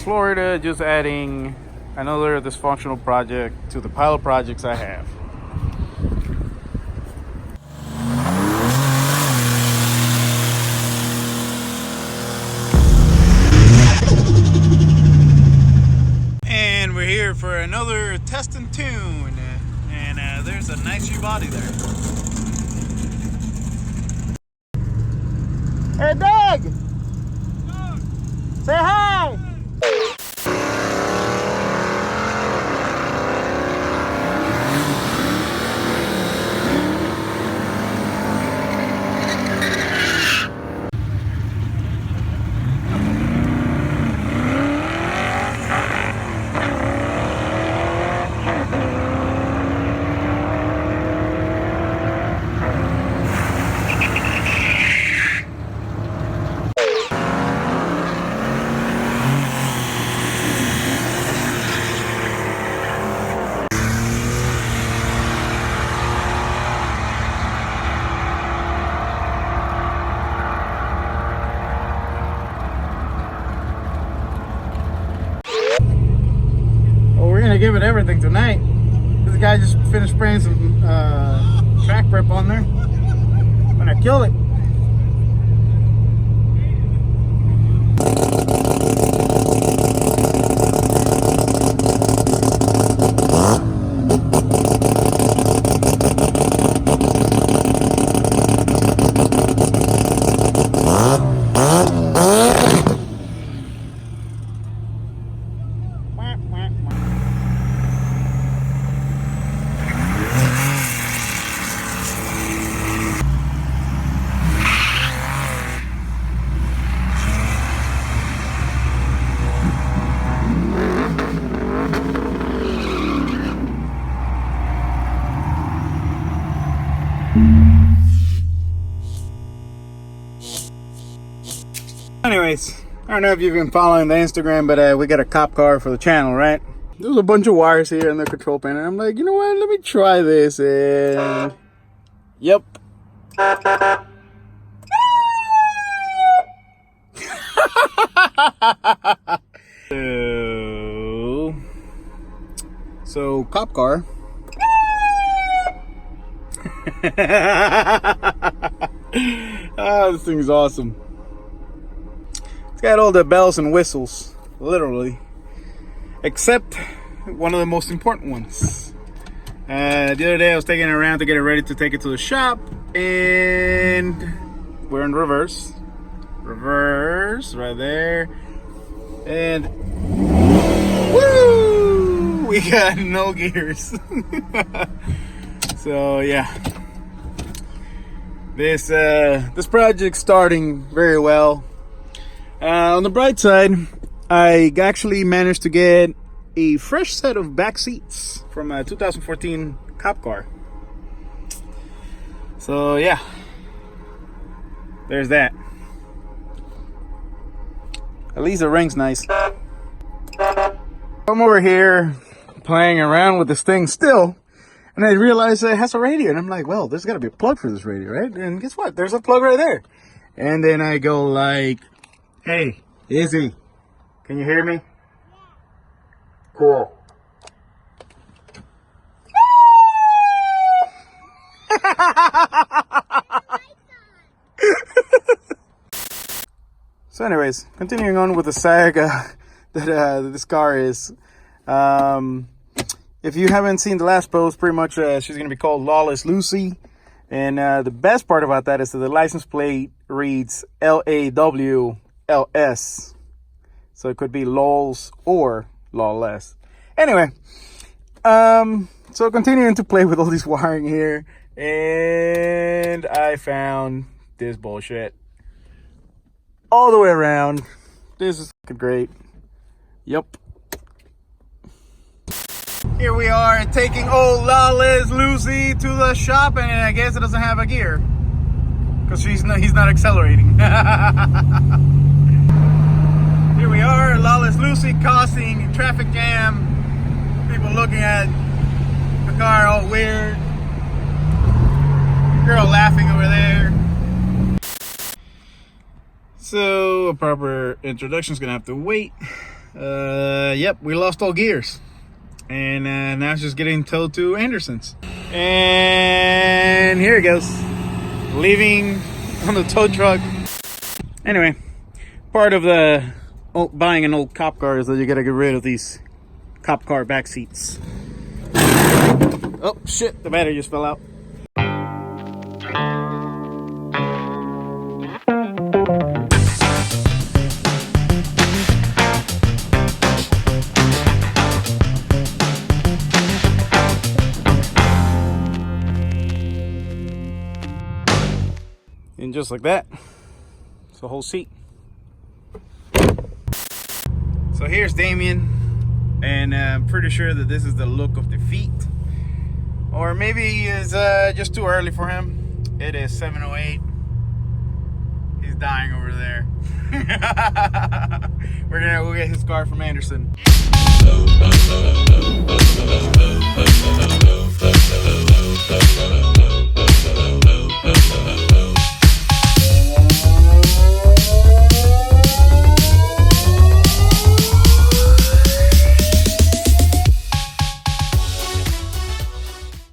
Florida, just adding another dysfunctional project to the pile of projects I have. And we're here for another test and tune, and there's a nice U-body there. Hey Doug! Say hi! Give it everything tonight. This guy just finished spraying some track prep on there. I'm gonna kill it. Anyways, I don't know if you've been following the Instagram, but we got a cop car for the channel, right? There's a bunch of wires here in the control panel, and I'm like, you know what? Let me try this, and yep. So cop car. This thing's awesome. It's got all the bells and whistles, literally, except one of the most important ones. The other day I was taking it around to get it ready to take it to the shop, and we're in reverse right there, and woo, we got no gears. So yeah, this project's starting very well. On the bright side, I actually managed to get a fresh set of back seats from a 2014 cop car. So yeah, there's that. At least the ring's nice. I'm over here playing around with this thing still, and I realized it has a radio, and I'm like, well, there's got to be a plug for this radio, right? And guess what? There's a plug right there. And then I go like, hey, Izzy, can you hear me? Yeah. Cool. So anyways, continuing on with the saga that this car is. If you haven't seen the last post, pretty much she's going to be called LAWLS Lucy. And the best part about that is that the license plate reads LAWLS. So it could be LAWLS or LAWLS. Anyway, so continuing to play with all this wiring here, and I found this bullshit all the way around. This is fucking great. Yep. Here we are taking old LAWLS Lucy to the shop, and I guess it doesn't have a gear because he's not accelerating. Here we are, LAWLS Lucy causing traffic jam. People looking at the car all weird. Girl laughing over there. So a proper introduction is gonna have to wait. Yep, we lost all gears. And now it's just getting towed to Anderson's. And here it goes. Leaving on the tow truck. Anyway, part of the buying an old cop car is that you gotta get rid of these cop car back seats. Oh shit, the battery just fell out. And just like that, it's the whole seat. So here's Damien, and I'm pretty sure that this is the look of the feet. Or maybe it's just too early for him. It is 7:08. He's dying over there. We're gonna go get his car from Anderson.